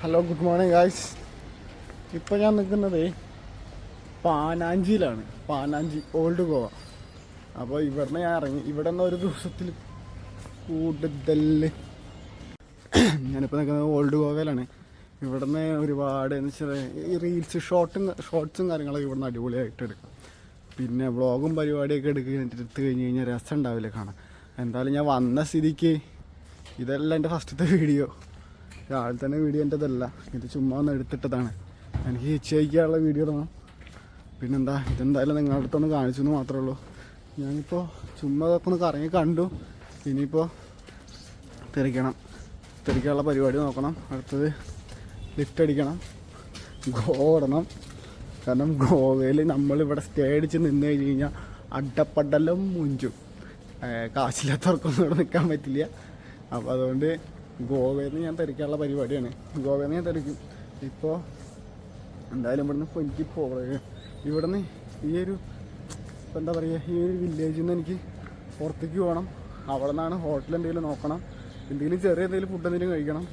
Hello, good morning guys. ഇപ്പോൾ ഞാൻ നിൽക്കുന്നത് പാനാഞ്ചിയിലാണ്. പാനാഞ്ചി ഓൾഡ് ഗോവ. അപ്പോൾ ഇവിടുന്ന് ഞാൻ ഇറങ്ങി. ഇവിടെ നിന്ന് ഒരു ദിവസത്തിൽ കൂടുതൽ ഞാനിപ്പോൾ നിൽക്കുന്നത് ഓൾഡ് ഗോവയിലാണ്. ഇവിടുന്ന് ഒരുപാട് എന്ന് വെച്ചാൽ ഈ റീൽസ് ഷോർട്സും കാര്യങ്ങളൊക്കെ ഇവിടുന്ന് അടിപൊളിയായിട്ട് എടുക്കാം. പിന്നെ വ്ളോഗും പരിപാടിയൊക്കെ എടുത്ത് കഴിഞ്ഞ് കഴിഞ്ഞാൽ രസം ഉണ്ടാവില്ല കാണാൻ. എന്തായാലും ഞാൻ വന്ന സ്ഥിതിക്ക് ഇതല്ല എൻ്റെ ഫസ്റ്റത്തെ വീഡിയോ. രാവിലെ തന്നെ വീഡിയോ എൻ്റെതല്ല, ഇത് ചുമ്മാ ഒന്ന് എടുത്തിട്ടതാണ്. എനിക്ക് ഇച്ഛയിക്കാനുള്ള വീഡിയോ ഇടണം. പിന്നെന്താ, ഇതെന്തായാലും നിങ്ങളുടെ അടുത്തൊന്ന് കാണിച്ചു എന്ന് മാത്രമേ ഉള്ളൂ. ഞാനിപ്പോൾ ചുമ്മാ അതൊക്കെ ഒന്ന് കറങ്ങി കണ്ടു. ഇനിയിപ്പോൾ തെറിക്കാനുള്ള പരിപാടി നോക്കണം. അടുത്തത് ലിഫ്റ്റ് അടിക്കണം, ഗോവ ഇടണം. കാരണം ഗോവയിൽ നമ്മളിവിടെ സ്റ്റേ അടിച്ച് നിന്ന് കഴിഞ്ഞ് കഴിഞ്ഞാൽ അഡപ്പടലും മുഞ്ചും. കാശില്ലാത്തവർക്കൊന്നും ഇവിടെ നിൽക്കാൻ പറ്റില്ല. അപ്പോൾ അതുകൊണ്ട് ഗോവയിൽ നിന്ന് ഞാൻ തെറിക്കാനുള്ള പരിപാടിയാണ്. ഗോവയിൽ നിന്ന് ഞാൻ തെറിക്കും. ഇപ്പോൾ എന്തായാലും ഇവിടുന്ന് ഇപ്പോൾ എനിക്ക് ഇവിടുന്ന് ഈ ഒരു എന്താ പറയുക, ഈ ഒരു വില്ലേജിൽ നിന്ന് എനിക്ക് പുറത്തേക്ക് പോകണം. അവിടെ നിന്നാണ് ഹോട്ടൽ എന്തെങ്കിലും നോക്കണം, എന്തെങ്കിലും ചെറിയ എന്തെങ്കിലും ഫുഡ് എന്തെങ്കിലും കഴിക്കണം.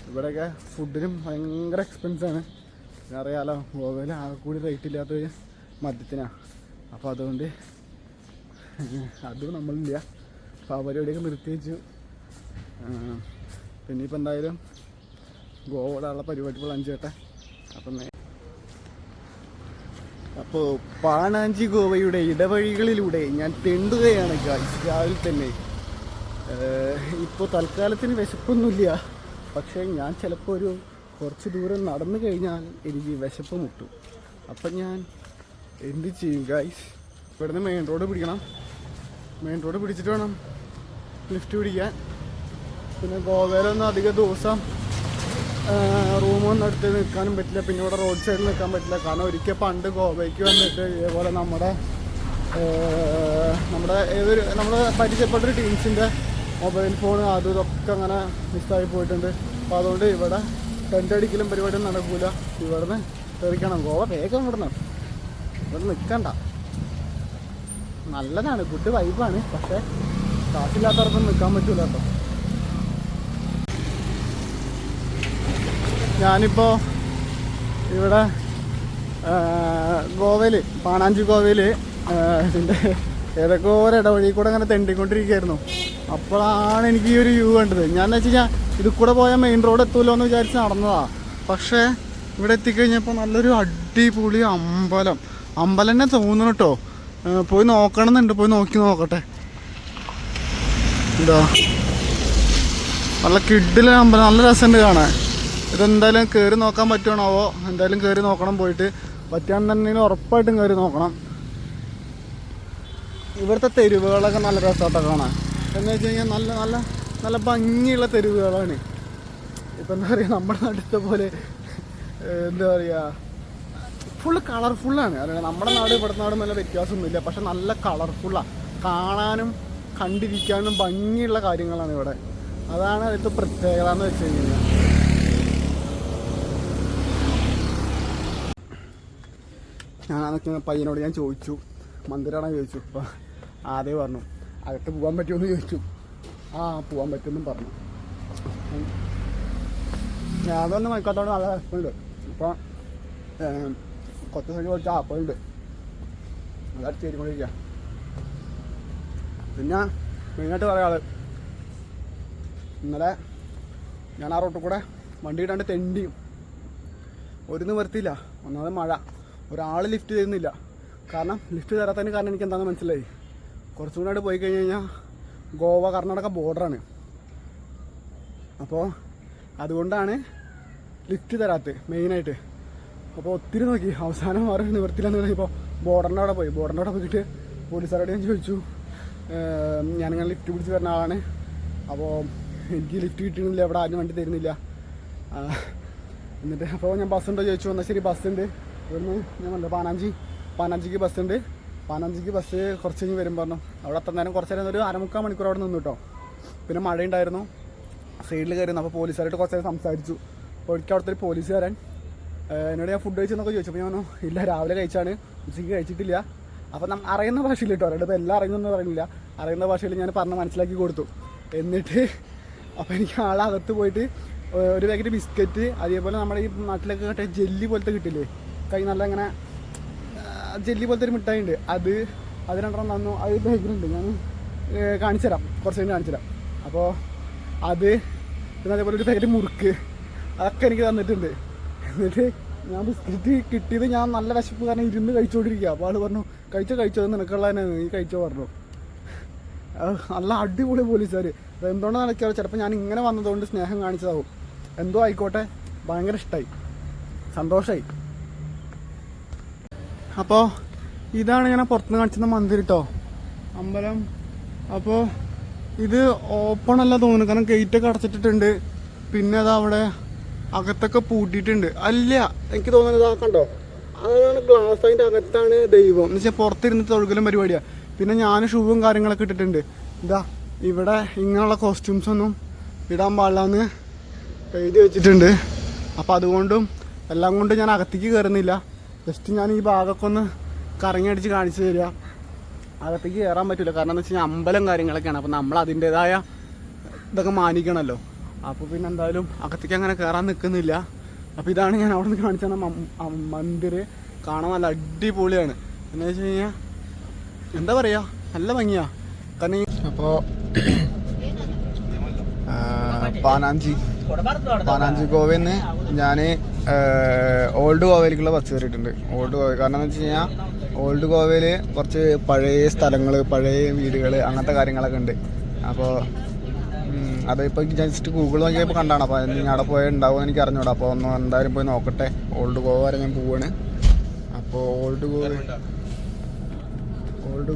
ഇവിടെയൊക്കെ ഫുഡിനും ഭയങ്കര എക്സ്പെൻസാണ്. അറിയാലോ, ഗോവയിൽ ആകെ കൂടി റേറ്റ് ഇല്ലാത്തത് മദ്യത്തിനാണ്. അപ്പോൾ അതുകൊണ്ട് അതും നമ്മളില്ല. അപ്പോൾ ആ പരിപാടിയൊക്കെ നിർത്തി വെച്ചു. പിന്നെ ഇപ്പം എന്തായാലും ഗോവയിലുള്ള പരിപാടി ഇപ്പോൾ അഞ്ചേട്ടെ. അപ്പോൾ പാണാഞ്ചി ഗോവയുടെ ഇടവഴികളിലൂടെ ഞാൻ തെണ്ടുകയാണ് രാവിലെ തന്നെ. ഇപ്പോൾ തൽക്കാലത്തിന് വിശപ്പൊന്നുമില്ല, പക്ഷേ ഞാൻ ചിലപ്പോൾ കുറച്ച് ദൂരം നടന്നു കഴിഞ്ഞാൽ എനിക്ക് വിശപ്പ് മുട്ടും. അപ്പം ഞാൻ എന്ത് ചെയ്യും ഗായ്സ്, ഇവിടുന്ന് മെയിൻ റോഡ് പിടിക്കണം. മെയിൻ റോഡ് പിടിച്ചിട്ട് വേണം ലിഫ്റ്റ് പിടിക്കാൻ. പിന്നെ ഗോവയിലൊന്നും അധിക ദിവസം റൂമൊന്നും എടുത്ത് നിൽക്കാനും പറ്റില്ല. പിന്നെ ഇവിടെ റോഡ് സൈഡിൽ നിൽക്കാൻ പറ്റില്ല. കാരണം ഒരിക്കൽ പണ്ട് ഗോവയ്ക്ക് വന്നിട്ട് ഇതേപോലെ നമ്മുടെ പരിചയപ്പെട്ടൊരു ടീംസിൻ്റെ മൊബൈൽ ഫോൺ അതും ഇതൊക്കെ അങ്ങനെ മിസ്സായി പോയിട്ടുണ്ട്. അപ്പോൾ അതുകൊണ്ട് ഇവിടെ ടെൻ്റടിക്കലും പരിപാടിയും നടക്കില്ല. ഇവിടുന്ന് തെറിക്കണം. ഗോവ വേഗം ഇവിടെ നിൽക്കണ്ട. നല്ലതാണ്, ഗുഡ് വൈബാണ്. പക്ഷേ കാശില്ലാത്തവർക്കൊന്നും നിൽക്കാൻ പറ്റില്ല കേട്ടോ. ഞാനിപ്പോൾ ഇവിടെ ഗോവയിൽ പാണാഞ്ചി ഗോവയിൽ ഇതിൻ്റെ ഏതൊക്കെ ഓരോ ഇടവഴി കൂടെ അങ്ങനെ തെണ്ടിക്കൊണ്ടിരിക്കുകയായിരുന്നു. അപ്പോഴാണ് എനിക്ക് ഈ ഒരു വ്യൂ കണ്ടത്. ഞാൻ എന്ന് വെച്ച് കഴിഞ്ഞാൽ ഇത് കൂടെ പോയാൽ മെയിൻ റോഡ് എത്തുമല്ലോ എന്ന് വിചാരിച്ച് നടന്നതാണ്. പക്ഷേ ഇവിടെ എത്തിക്കഴിഞ്ഞപ്പോൾ നല്ലൊരു അടിപൊളി അമ്പലം തന്നെ തോന്നുന്നു കേട്ടോ. പോയി നോക്കണമെന്നുണ്ട്, പോയി നോക്കട്ടെ. എന്താ നല്ല കിഡിലെ അമ്പലം, നല്ല രസമുണ്ട് കാണാൻ. ഇതെന്തായാലും കയറി നോക്കാൻ പറ്റുവാണാവോ? എന്തായാലും കയറി നോക്കണം. പോയിട്ട് പറ്റുകയാണെന്നുണ്ടെങ്കിൽ ഉറപ്പായിട്ടും കയറി നോക്കണം. ഇവിടുത്തെ തെരുവുകളൊക്കെ നല്ല രസമായിട്ടോ കാണാൻ. എന്ന് വെച്ച് കഴിഞ്ഞാൽ നല്ല നല്ല നല്ല ഭംഗിയുള്ള തെരുവുകളാണ്. ഇപ്പം എന്താ പറയുക, നമ്മുടെ നാട്ടിലത്തെ പോലെ എന്താ പറയുക, ഫുള്ള് കളർഫുള്ളാണ്. അറിയാം, നമ്മുടെ നാട് ഇവിടുത്തെ നാടും നല്ല വ്യത്യാസമൊന്നുമില്ല. പക്ഷെ നല്ല കളർഫുള്ളാണ്. കാണാനും കണ്ടിരിക്കാനും ഭംഗിയുള്ള കാര്യങ്ങളാണ് ഇവിടെ. അതാണ് അടുത്ത പ്രത്യേകത എന്ന് വെച്ച് കഴിഞ്ഞാൽ. ഞാൻ പയ്യനോട് ഞാൻ ചോദിച്ചു, മന്ദിരമാണോ ചോദിച്ചു. അപ്പോൾ ആദ്യം പറഞ്ഞു അകത്ത് പോകാൻ പറ്റുമെന്ന് ചോദിച്ചു. പോകാൻ പറ്റുമെന്നും പറഞ്ഞു. ഞാൻ അതൊന്നും മൈക്കാത്തോട് നല്ല രസമുണ്ട്. അപ്പോൾ കുറച്ച് സൈഡ് കുറച്ച് ആപ്പുണ്ട്, അതാണ് ചേരിക്കൊണ്ടിരിക്കുക. പിന്നെ മെയിനായിട്ട് പറയാറ്, ഇന്നലെ ഞാൻ ആ റോട്ടിൽ കൂടെ വണ്ടി ഇടാണ്ട് തെണ്ടിയും ഒരു നിവർത്തിയില്ല. ഒന്നാമത് മഴ, ഒരാൾ ലിഫ്റ്റ് തരുന്നില്ല. കാരണം ലിഫ്റ്റ് തരാത്തതിന് കാരണം എനിക്ക് എന്താണെന്ന് മനസ്സിലായി. കുറച്ചും കൂടെ പോയി കഴിഞ്ഞ് കഴിഞ്ഞാൽ ഗോവ കർണാടക ബോർഡറാണ്. അപ്പോൾ അതുകൊണ്ടാണ് ലിഫ്റ്റ് തരാത്തത് മെയിനായിട്ട്. അപ്പോൾ ഒത്തിരി നോക്കി, അവസാനം വേറെ നിവർത്തിയില്ലെന്ന് പറഞ്ഞപ്പോൾ ബോർഡറിൻ്റെ അവിടെ പോയിട്ട് പോലീസുകാരോട് ഞാൻ ചോദിച്ചു, ഞാനിങ്ങനെ ലിഫ്റ്റ് പിടിച്ച് വരുന്ന ആളാണ്, അപ്പോൾ എനിക്ക് ലിഫ്റ്റ് കിട്ടുന്നില്ല, ഇവിടെ ആരും വണ്ടി തരുന്നില്ല. എന്നിട്ട് അപ്പോൾ ഞാൻ ബസ്സുണ്ടോ ചോദിച്ചു. എന്നാൽ ശരി, ബസ്സുണ്ട്. ഇവിടുന്ന് ഞാൻ പറഞ്ഞു പാനാഞ്ചിക്ക് ബസ്സുണ്ട്. പാനാഞ്ചിക്ക് ബസ് കുറച്ച് കഴിഞ്ഞ് വരും പറഞ്ഞു. അവിടെ എത്ര നേരം കുറച്ച് നേരം ഒരു 1/4 മണിക്കൂർ അവിടെ നിന്നു കേട്ടോ. പിന്നെ മഴയുണ്ടായിരുന്നു, സൈഡിൽ കയറുന്നു. അപ്പോൾ പോലീസുകാരായിട്ട് കുറച്ച് നേരം സംസാരിച്ചു. അപ്പോൾ എനിക്ക് അവിടുത്തെ ഒരു പോലീസുകാരൻ എന്നോട് ഞാൻ ഫുഡ് കഴിച്ചെന്നൊക്കെ ചോദിച്ചു. അപ്പോൾ ഞാൻ പറഞ്ഞു ഇല്ല, രാവിലെ കഴിച്ചാണ്, ഉച്ചയ്ക്ക് കഴിച്ചിട്ടില്ല. അപ്പോൾ അറിയുന്ന ഭാഷയിൽ കേട്ടോ, അവരുടെ എല്ലാം അറിയുന്നൊന്നും പറയുന്നില്ല, അറിയുന്ന ഭാഷയിൽ ഞാൻ പറഞ്ഞ് മനസ്സിലാക്കി കൊടുത്തു. എന്നിട്ട് അപ്പോൾ എനിക്ക് ആളകത്ത് പോയിട്ട് ഒരു പാക്കറ്റ് ബിസ്ക്കറ്റ്, അതേപോലെ നമ്മുടെ ഈ നാട്ടിലൊക്കെ കിട്ടിയ ജെല്ലി പോലത്തെ കിട്ടില്ലേ, കൈ നല്ല ഇങ്ങനെ ജെല്ലി പോലത്തെ ഒരു മിഠായി ഉണ്ട്, അത് 2 തന്നു. അത് ബാഗിലുണ്ട്, ഞാൻ കാണിച്ചു തരാം, കുറച്ച് കഴിഞ്ഞ് കാണിച്ചു തരാം. അപ്പോൾ അത് പിന്നെ അതേപോലെ ഒരു പാക്കറ്റ് മുറുക്ക്, അതൊക്കെ എനിക്ക് തന്നിട്ടുണ്ട്. എന്നിട്ട് ഞാൻ ബിസ്ക്കറ്റ് കിട്ടിയത് ഞാൻ നല്ല വിശപ്പ് കാരണം ഇരുന്ന് കഴിച്ചുകൊണ്ടിരിക്കുക. അപ്പോൾ ആൾ പറഞ്ഞു കഴിച്ചോ നിനക്കുള്ള തന്നെ നീ കഴിച്ചോ പറഞ്ഞു. നല്ല അടിപൊളി പോലീസുകാർ. എന്തുകൊണ്ടാണ് നടക്കാറ്, ചിലപ്പോൾ ഞാൻ ഇങ്ങനെ വന്നതുകൊണ്ട് സ്നേഹം കാണിച്ചതാവും, എന്തോ ആയിക്കോട്ടെ, ഭയങ്കര ഇഷ്ടമായി, സന്തോഷമായി. അപ്പോൾ ഇതാണ് ഇങ്ങനെ പുറത്തുനിന്ന് കാണിച്ചിരുന്ന മന്ദിരം കേട്ടോ, അമ്പലം. അപ്പോൾ ഇത് ഓപ്പൺ അല്ല തോന്നുന്നു, കാരണം ഗേറ്റൊക്കെ അടച്ചിട്ടിട്ടുണ്ട്. പിന്നെ അത് അവിടെ അകത്തൊക്കെ പൂട്ടിയിട്ടുണ്ട്. അല്ല, എനിക്ക് തോന്നുന്നത് കണ്ടോ, അതാണ് ഗ്ലാസ്, അതിൻ്റെ അകത്താണ് ദൈവം എന്ന് വെച്ചാൽ പുറത്തിരുന്ന് തൊഴുകലും പരിപാടിയാണ്. പിന്നെ ഞാൻ ഷൂവും കാര്യങ്ങളൊക്കെ ഇട്ടിട്ടുണ്ട്. ഇതാ ഇവിടെ ഇങ്ങനെയുള്ള കോസ്റ്റ്യൂംസൊന്നും ഇടാൻ പാടില്ലെന്ന് എഴുതി വെച്ചിട്ടുണ്ട്. അപ്പോൾ അതുകൊണ്ടും എല്ലാം കൊണ്ടും ഞാൻ അകത്തേക്ക് കയറുന്നില്ല. ജസ്റ്റ് ഞാൻ ഈ ഭാഗമൊക്കെ ഒന്ന് കറങ്ങി അടിച്ച് കാണിച്ചു തരിക. അകത്തേക്ക് കയറാൻ പറ്റില്ല, കാരണം എന്താ വെച്ച് കഴിഞ്ഞാൽ അമ്പലം കാര്യങ്ങളൊക്കെയാണ്. അപ്പോൾ നമ്മൾ അതിൻ്റേതായ ഇതൊക്കെ മാനിക്കണമല്ലോ. അപ്പോൾ പിന്നെ എന്തായാലും അകത്തേക്ക് അങ്ങനെ കയറാൻ നിൽക്കുന്നില്ല. അപ്പോൾ ഇതാണ് ഞാൻ അവിടെ നിന്ന് കാണിച്ചു തന്ന മന്ദിർ. കാണാൻ നല്ല അടിപൊളിയാണ്. എന്ന് വെച്ച് കഴിഞ്ഞാൽ എന്താ പറയുക, നല്ല ഭംഗിയാണ്. കാരണം അപ്പോൾ പാനാഞ്ചി ഗോവയിൽ നിന്ന് ഞാൻ ഓൾഡ് ഗോവയിലേക്കുള്ള ബസ് കയറിയിട്ടുണ്ട്. ഓൾഡ് ഗോവ കാരണം എന്ന് വെച്ച് കഴിഞ്ഞാൽ ഓൾഡ് ഗോവയിൽ കുറച്ച് പഴയ സ്ഥലങ്ങൾ, പഴയ വീടുകൾ, അങ്ങനത്തെ കാര്യങ്ങളൊക്കെ ഉണ്ട്. അപ്പോൾ അതിപ്പോൾ ജസ്റ്റ് ഗൂഗിൾ നോക്കിയപ്പോൾ കണ്ടാണ്. അപ്പോൾ ഞാൻ അവിടെ പോയാൽ ഉണ്ടാവുമെന്ന് എനിക്ക് അറിഞ്ഞൂടാ. അപ്പോൾ ഒന്ന് എന്തായാലും പോയി നോക്കട്ടെ. ഓൾഡ് ഗോവ വരെ ഞാൻ പോവാണ്. അപ്പോൾ ഓൾഡ്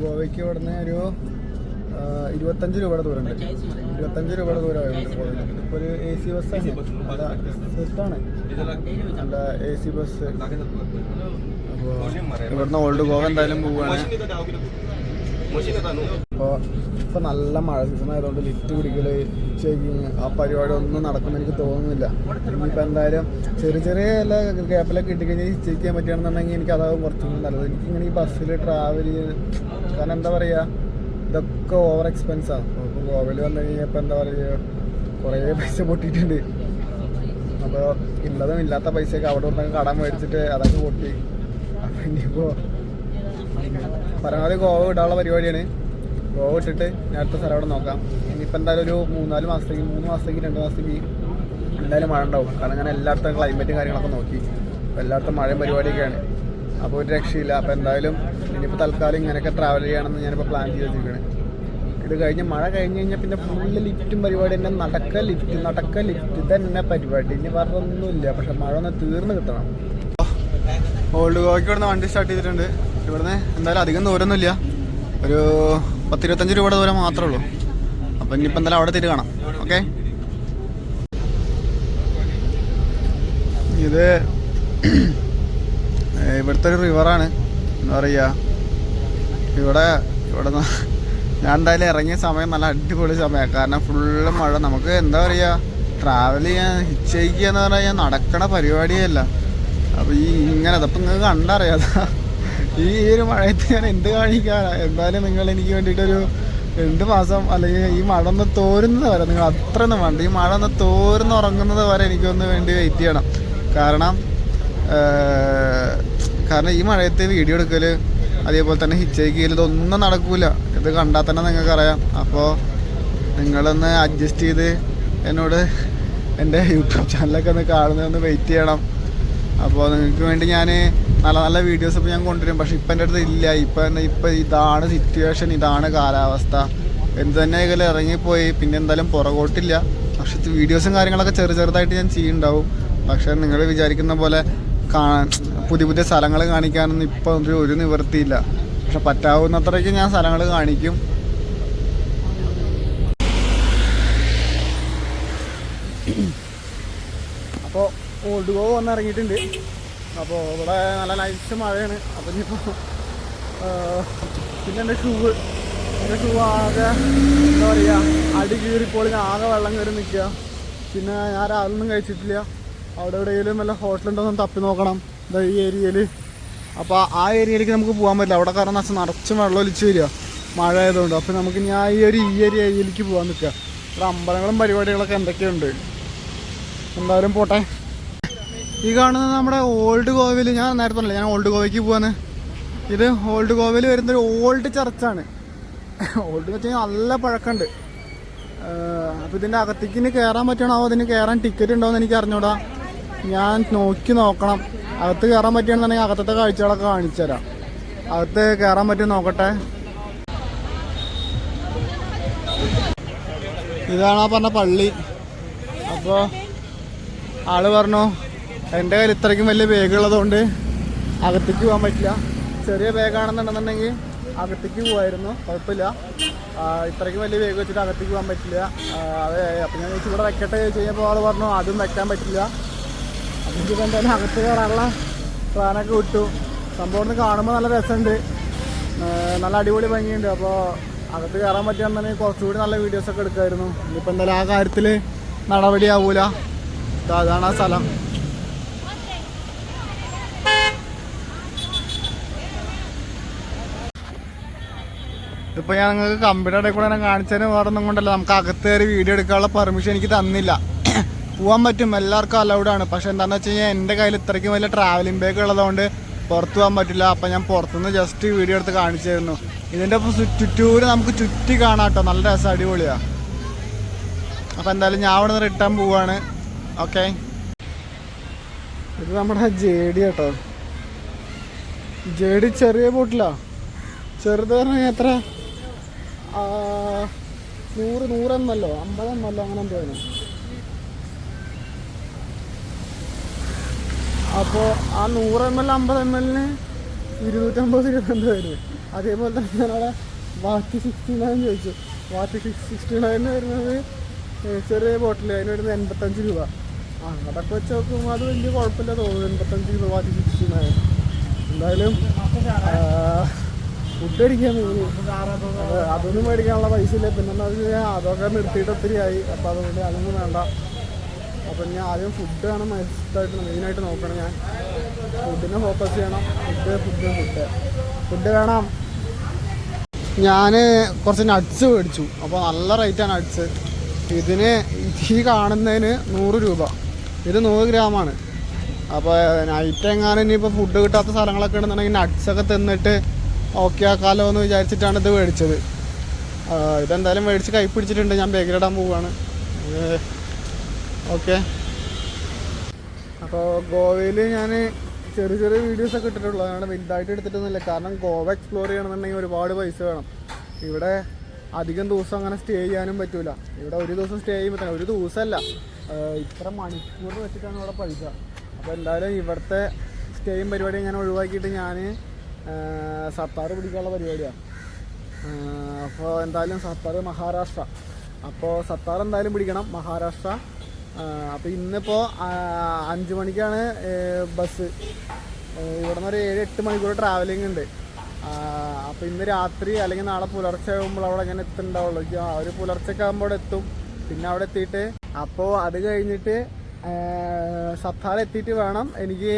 ഗോവയ്ക്ക് ഇവിടെ നിന്ന് ഒരു 25 രൂപയുടെ ദൂരമുണ്ട്. 25 രൂപയുടെ ദൂരമായിട്ടുണ്ട് പോയിട്ട്. ഇപ്പോൾ ഒരു AC ബസ്സാണ്, അല്ല ബസ്സാണ്, നല്ല AC ബസ്. അപ്പോൾ ഇവിടുന്ന് ഓൾഡ് ഗോവ എന്തായാലും പോവുകയാണ്. അപ്പോൾ ഇപ്പോൾ നല്ല മഴ സീസൺ ആയതുകൊണ്ട് ലിഫ്റ്റ് പിടിക്കൽ, ചെക്കിങ്, ആ പരിപാടി ഒന്നും നടക്കുമെന്ന് എനിക്ക് തോന്നുന്നില്ല. ഇനിയിപ്പോൾ എന്തായാലും ചെറിയ എല്ലാ ഗ്യാപ്പിലൊക്കെ കിട്ടിക്കഴിഞ്ഞാൽ ചെക്ക് ചെയ്യാൻ പറ്റുകയാണെന്നുണ്ടെങ്കിൽ എനിക്ക് അതാവും കുറച്ചുകൂടി നല്ലത്. എനിക്കിങ്ങനെ ഈ ബസ്സിൽ ട്രാവൽ ചെയ്യുന്നത്, കാരണം എന്താ പറയുക, ഇതൊക്കെ ഓവർ എക്സ്പെൻസാണ്. ഇപ്പോൾ ഗോവയിൽ വന്നു കഴിഞ്ഞപ്പോൾ എന്താ പറയുക, കുറേ പൈസ പൊട്ടിയിട്ടുണ്ട്. അപ്പോൾ ഉള്ളതും ഇല്ലാത്ത പൈസയൊക്കെ അവിടെ നിന്നൊക്കെ കടം മേടിച്ചിട്ട് അതൊക്കെ പൊട്ടി. അപ്പോൾ ഇനിയിപ്പോൾ പരമാവധി ഗോവ വിടാനുള്ള പരിപാടിയാണ്. ഗോവ ഇട്ടിട്ട് ഞാൻ അടുത്ത സ്ഥലം അവിടെ നോക്കാം. ഇനിയിപ്പോൾ എന്തായാലും ഒരു 3 മാസത്തേക്ക് 2 മാസത്തേക്ക് എന്തായാലും മഴ ഉണ്ടാവും. കാരണം ഞാൻ എല്ലായിടത്തും ക്ലൈമറ്റും കാര്യങ്ങളൊക്കെ നോക്കി. അപ്പോൾ എല്ലായിടത്തും മഴയും പരിപാടിയൊക്കെയാണ്. അപ്പോൾ ഒരു രക്ഷയില്ല. അപ്പോൾ എന്തായാലും ഇനിയിപ്പോൾ തൽക്കാലം ഇങ്ങനെയൊക്കെ ട്രാവൽ ചെയ്യണമെന്ന് ഞാനിപ്പോൾ പ്ലാൻ ചെയ്ത് വെച്ചിരിക്കുകയാണ്. ഇത് കഴിഞ്ഞ് മഴ കഴിഞ്ഞ് കഴിഞ്ഞാൽ പിന്നെ ഫുള്ള് ലിഫ്റ്റും പരിപാടി തന്നെ, നടക്ക ലിഫ്റ്റ് തന്നെ പരിപാടി. ഇനി പറഞ്ഞൊന്നുമില്ല. പക്ഷെ മഴ ഒന്ന് തീർന്ന് കിട്ടണം. ഓൾഡ് ഗോവയ്ക്ക് ഇവിടുന്ന് വണ്ടി സ്റ്റാർട്ട് ചെയ്തിട്ടുണ്ട്. ഇവിടുന്ന് എന്തായാലും അധികം ദൂരമൊന്നുമില്ല, ഒരു 10-25 രൂപയുടെ ദൂരം മാത്രമേ ഉള്ളൂ. അപ്പം ഇനിയിപ്പോൾ എന്തായാലും അവിടെ തിരി കാണാം. ഓക്കെ, ഇത് ഇവിടുത്തെ ഒരു റിവറാണ്. എന്താ പറയുക, ഇവിടെ ഞാൻ എന്തായാലും ഇറങ്ങിയ സമയം നല്ല അടിപൊളി സമയമാണ്. കാരണം ഫുള്ള് മഴ. നമുക്ക് എന്താ പറയുക, ട്രാവൽ ചെയ്യാൻ ഹിച്ചൈക്കുക എന്ന് പറഞ്ഞാൽ നടക്കണ പരിപാടിയല്ല. അപ്പോൾ ഇങ്ങനെ അപ്പം നിങ്ങൾക്ക് കണ്ടറിയാതെ ഈ ഒരു മഴയത്ത് ഞാൻ എന്ത് കാണിക്കാനാണ്. എന്തായാലും നിങ്ങൾ എനിക്ക് വേണ്ടിയിട്ടൊരു 2 മാസം അല്ലെങ്കിൽ ഈ മഴ ഒന്ന് തോരുന്നത് വരെ, നിങ്ങൾ അത്രയൊന്നും വേണ്ട, ഈ മഴ ഒന്ന് തോരുന്നുറങ്ങുന്നത് വരെ എനിക്കൊന്ന് വേണ്ടി വെയിറ്റ് ചെയ്യണം. കാരണം ഈ മഴയത്ത് വീഡിയോ എടുക്കൽ, അതേപോലെ തന്നെ ഹിച്ചൈക്ക് ചെയ്യൽ, ഇതൊന്നും നടക്കൂല. ഇത് കണ്ടാൽ തന്നെ നിങ്ങൾക്കറിയാം. അപ്പോൾ നിങ്ങളൊന്ന് അഡ്ജസ്റ്റ് ചെയ്ത് എന്നോട് എൻ്റെ യൂട്യൂബ് ചാനലൊക്കെ ഒന്ന് കാണുന്നതൊന്ന് വെയിറ്റ് ചെയ്യണം. അപ്പോൾ നിങ്ങൾക്ക് വേണ്ടി ഞാൻ നല്ല വീഡിയോസ് ഇപ്പോൾ ഞാൻ കൊണ്ടുവരും. പക്ഷേ ഇപ്പം എൻ്റെ അടുത്ത് ഇല്ല. ഇപ്പം ഇതാണ് സിറ്റുവേഷൻ, ഇതാണ് കാലാവസ്ഥ. എന്ത് തന്നെ ഇതിൽ ഇറങ്ങിപ്പോയി, പിന്നെ എന്തായാലും പുറകോട്ടില്ല. പക്ഷേ വീഡിയോസും കാര്യങ്ങളൊക്കെ ചെറുതായിട്ട് ഞാൻ ചെയ്യുന്നുണ്ടാവും. പക്ഷേ നിങ്ങൾ വിചാരിക്കുന്ന പോലെ പുതിയ സ്ഥലങ്ങൾ കാണിക്കാനൊന്നും ഇപ്പം ഒരു നിവൃത്തിയില്ല. പക്ഷെ പറ്റാവുന്നത്രയ്ക്ക് ഞാൻ സ്ഥലങ്ങൾ കാണിക്കും. അപ്പോൾ ഓൾഡ് ഗോവ വന്ന് ഇറങ്ങിയിട്ടുണ്ട്. അപ്പോൾ ഇവിടെ നല്ല നൈസ് മഴയാണ്. അപ്പം ഇനിയിപ്പോൾ പിന്നെ എൻ്റെ ഷൂ ആകെ എന്താ പറയുക, അടി കീറിപ്പോൾ ആകെ വെള്ളം കയറി നിൽക്കുക. പിന്നെ ഞാൻ രാവിലെ ഒന്നും കഴിച്ചിട്ടില്ല. അവിടെ എവിടെയെങ്കിലും വല്ല ഹോട്ടലുണ്ടോയെന്ന് തപ്പി നോക്കണം ഈ ഏരിയയിൽ. അപ്പോൾ ആ ഏരിയയിലേക്ക് നമുക്ക് പോകാൻ പറ്റില്ല. അവിടെ കാരണം വെച്ചാൽ നിറച്ചും വെള്ളം ഒലിച്ച് വരിക മഴ ആയതുകൊണ്ട്. അപ്പോൾ നമുക്ക് ഇനി ഈ ഏരിയയിലേക്ക് പോകാൻ നിൽക്കുക. ഇവിടെ അമ്പലങ്ങളും പരിപാടികളൊക്കെ എന്തൊക്കെയുണ്ട്. എന്തായാലും പോട്ടെ. ഈ കാണുന്നത് നമ്മുടെ ഓൾഡ് ഗോവയിൽ, ഞാൻ നേരത്തെ പറഞ്ഞില്ല ഞാൻ ഓൾഡ് ഗോവയ്ക്ക് പോവാന്ന്. ഇത് ഓൾഡ് ഗോവയിൽ വരുന്നൊരു ഓൾഡ് ചർച്ചാണ്. ഓൾഡ് എന്ന് വെച്ച് കഴിഞ്ഞാൽ നല്ല പഴക്കമുണ്ട്. അപ്പോൾ ഇതിൻ്റെ അകത്തേക്ക് ഇനി കയറാൻ പറ്റണോ? അതിന് കയറാൻ ടിക്കറ്റ് ഉണ്ടോയെന്ന് എനിക്ക് അറിഞ്ഞൂടാ. ഞാൻ നോക്കണം. അകത്ത് കയറാൻ പറ്റുകയാണെന്നുണ്ടെങ്കിൽ അകത്തത്തെ കാഴ്ചകളൊക്കെ കാണിച്ചു തരാം. അകത്ത് കയറാൻ പറ്റും നോക്കട്ടെ. ഇതാണ് ആ പറഞ്ഞ പള്ളി. അപ്പോൾ ആള് പറഞ്ഞു എൻ്റെ കയ്യിൽ ഇത്രയ്ക്കും വലിയ ബാഗുള്ളതുകൊണ്ട് അകത്തേക്ക് പോകാൻ പറ്റില്ല. ചെറിയ ബാഗാണെന്നുണ്ടെന്നുണ്ടെങ്കിൽ അകത്തേക്ക് പോകുമായിരുന്നു, കുഴപ്പമില്ല. ഇത്രയ്ക്കും വലിയ ബാഗ് വെച്ചിട്ട് അകത്തേക്ക് പോകാൻ പറ്റില്ല. അതെ, അപ്പം ഞാൻ ഇവിടെ വെക്കട്ടെ ചെയ്യുമ്പോൾ ആൾ പറഞ്ഞു അതും വെക്കാൻ പറ്റില്ല. അപ്പം എനിക്കിപ്പോൾ എന്തായാലും അകത്ത് കയറാനുള്ള പ്ലാനൊക്കെ വിട്ടു. സംഭവം ഒന്ന് കാണുമ്പോൾ നല്ല രസമുണ്ട്, നല്ല അടിപൊളി ഭംഗിയുണ്ട്. അപ്പോൾ അകത്ത് കയറാൻ പറ്റുകയാണെന്നുണ്ടെങ്കിൽ കുറച്ചുകൂടി നല്ല വീഡിയോസൊക്കെ എടുക്കുമായിരുന്നു. ഇനിയിപ്പോൾ എന്തായാലും ആ കാര്യത്തിൽ നടപടിയാവൂല. അതാണ് ആ സ്ഥലം. ഇതിപ്പോൾ ഞാൻ നിങ്ങൾക്ക് കമ്പ്യൂട്ടർ ഇടയിൽ കൂടെ കാണിച്ചതിന് വേറെ ഒന്നും കൊണ്ടല്ല, നമുക്ക് അകത്ത് കയറി വീഡിയോ എടുക്കാനുള്ള പെർമിഷൻ എനിക്ക് തന്നില്ല. പോകാൻ പറ്റും, എല്ലാവർക്കും അലൗഡാണ്. പക്ഷേ എന്താണെന്ന് വെച്ച് കഴിഞ്ഞാൽ എൻ്റെ കയ്യിൽ ഇത്രയ്ക്കും വലിയ ട്രാവലിംഗ് ബാഗ് ഉള്ളതുകൊണ്ട് പുറത്ത് പോകാൻ പറ്റില്ല. അപ്പം ഞാൻ പുറത്തുനിന്ന് ജസ്റ്റ് വീഡിയോ എടുത്ത് കാണിച്ചായിരുന്നു. ഇതിൻ്റെ ചുറ്റൂര് നമുക്ക് ചുറ്റി കാണാം കേട്ടോ, നല്ല രസം, അടിപൊളിയാണ്. അപ്പോൾ എന്തായാലും ഞാൻ അവിടെ നിന്ന് റിട്ടേൺ പോവാണ്. ഓക്കെ, ഇത് നമ്മുടെ ജേഡി കേട്ടോ. ജേഡി ചെറിയ ബോട്ടിലാണ്. ചെറുത് പറഞ്ഞാൽ എത്ര 100 എന്നല്ലോ 50 എന്നല്ലോ അങ്ങനെ എന്തോ. അപ്പോൾ ആ 100 ml 50 ml 250 രൂപ എന്തോ വരുന്നത്. അതേപോലെ തന്നെ ഞാനവിടെ ബാക്കി 69 ചോദിച്ചു. ബാക്കി 69 വരുന്നത് ചെറിയ ബോട്ടിൽ, അതിന് വരുന്നത് 85 രൂപ. അതൊക്കെ വെച്ച് നോക്കുമ്പോൾ അത് വലിയ കുഴപ്പമില്ല തോന്നുന്നു. 85 രൂപ ബാക്കി 69. എന്തായാലും ഫുഡ് അടിക്കാൻ അതൊന്നും മേടിക്കാനുള്ള പൈസ ഇല്ല. പിന്നെ എന്താ വെച്ച് കഴിഞ്ഞാൽ അതൊക്കെ നിർത്തിയിട്ട് ഒത്തിരി ആയി. അപ്പോൾ അതുകൊണ്ട് അതൊന്നും വേണ്ട. അപ്പം ഞാൻ ആദ്യം ഫുഡാണ് മെയിനായിട്ട് നോക്കണം. ഞാൻ ഫുഡിനെ ഫോക്കസ് ചെയ്യണം. ഫുഡ് വേണം. ഞാൻ കുറച്ച് നട്ട്സ് മേടിച്ചു. അപ്പോൾ നല്ല റേറ്റാണ് നട്ട്സ്. ഇതിന് ഈ കാണുന്നതിന് 100 രൂപ. ഇത് 100 ഗ്രാമാണ്. അപ്പോൾ നൈറ്റ് എങ്ങാനും ഇനിയിപ്പോൾ ഫുഡ് കിട്ടാത്ത സ്ഥലങ്ങളൊക്കെ ഉണ്ടെന്നുണ്ടെങ്കിൽ നട്ട്സൊക്കെ തിന്നിട്ട് ഓക്കെ ആക്കാമല്ലോ എന്ന് വിചാരിച്ചിട്ടാണ് ഇത് മേടിച്ചത്. ഇതെന്തായാലും മേടിച്ച് കൈ പിടിച്ചിട്ടുണ്ട്. ഞാൻ ബാഗിലിടാൻ പോവുകയാണ്. ഓക്കെ, അപ്പോൾ ഗോവയിൽ ഞാൻ ചെറിയ ചെറിയ വീഡിയോസൊക്കെ ഇട്ടിട്ടുള്ളൂ. അതുകൊണ്ട് വലുതായിട്ട് എടുത്തിട്ടൊന്നുമില്ല. കാരണം ഗോവ എക്സ്പ്ലോർ ചെയ്യണമെന്നുണ്ടെങ്കിൽ ഒരുപാട് പൈസ വേണം. ഇവിടെ അധികം ദിവസം അങ്ങനെ സ്റ്റേ ചെയ്യാനും പറ്റില്ല. ഇവിടെ ഒരു ദിവസം സ്റ്റേ ചെയ്യുമ്പോൾ തന്നെ, ഒരു ദിവസമല്ല, ഇത്ര മണിക്കൂർ വെച്ചിട്ടാണ് ഇവിടെ പൈസ. അപ്പോൾ എന്തായാലും ഇവിടുത്തെ സ്റ്റേയും പരിപാടിയും ഞാൻ ഒഴിവാക്കിയിട്ട് ഞാൻ സത്താറ് പിടിക്കാനുള്ള പരിപാടിയാണ്. അപ്പോൾ എന്തായാലും സത്താറ് മഹാരാഷ്ട്ര. അപ്പോൾ സത്താർ എന്തായാലും പിടിക്കണം, മഹാരാഷ്ട്ര. അപ്പോൾ ഇന്നിപ്പോൾ 5 മണിക്കാണ് ബസ്. ഇവിടെ നിന്ന് ഒരു 7-8 മണിക്കൂർ ട്രാവലിംഗ് ഉണ്ട്. അപ്പോൾ ഇന്ന് രാത്രി അല്ലെങ്കിൽ നാളെ പുലർച്ചെ ആകുമ്പോൾ അവിടെ ഞാൻ എത്തുന്നുണ്ടാവുള്ളൂ. ഒരു പുലർച്ചയ്ക്ക് ആകുമ്പോൾ അവിടെ എത്തും. പിന്നെ അവിടെ എത്തിയിട്ട് അപ്പോൾ അത് കഴിഞ്ഞിട്ട് സത്താർ എത്തിയിട്ട് വേണം എനിക്ക്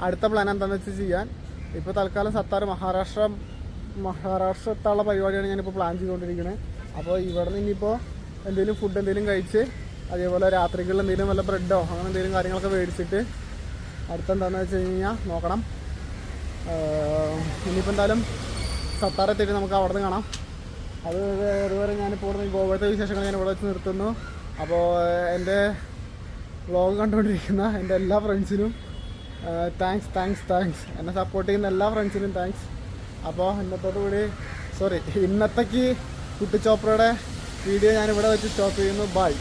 അടുത്ത പ്ലാൻ എന്താണെന്ന് വെച്ച് ചെയ്യാൻ. ഇപ്പോൾ തൽക്കാലം സത്താർ മഹാരാഷ്ട്ര എത്താനുള്ള പരിപാടിയാണ് ഞാനിപ്പോൾ പ്ലാൻ ചെയ്തുകൊണ്ടിരിക്കുന്നത്. അപ്പോൾ ഇവിടെ നിന്ന് ഇനിയിപ്പോൾ എന്തെങ്കിലും ഫുഡ് എന്തെങ്കിലും കഴിച്ച് അതേപോലെ രാത്രികളിൽ എന്തെങ്കിലും വല്ല ബ്രെഡോ അങ്ങനെ എന്തെങ്കിലും കാര്യങ്ങളൊക്കെ മേടിച്ചിട്ട് അടുത്തെന്താണെന്ന് വെച്ച് കഴിഞ്ഞാൽ നോക്കണം. ഇനിയിപ്പോൾ എന്തായാലും സത്താർ എത്തിയിട്ട് നമുക്ക് അവിടെ നിന്ന് കാണാം. അതുവരെ ഞാനിപ്പോൾ ഇവിടെ ഗോവത്തെ വിശേഷങ്ങൾ ഞാൻ ഇവിടെ വെച്ച് നിർത്തുന്നു. അപ്പോൾ എൻ്റെ വ്ളോഗ് കണ്ടുകൊണ്ടിരിക്കുന്ന എൻ്റെ എല്ലാ ഫ്രണ്ട്സിനും താങ്ക്സ്. എന്നെ സപ്പോർട്ട് ചെയ്യുന്ന എല്ലാ ഫ്രണ്ട്സിനും താങ്ക്സ്. അപ്പോൾ ഇന്നത്തേക്ക് കുട്ടിച്ചോപ്രയുടെ വീഡിയോ ഞാനിവിടെ വെച്ച് സ്റ്റോപ്പ് ചെയ്യുന്നു. ബൈ.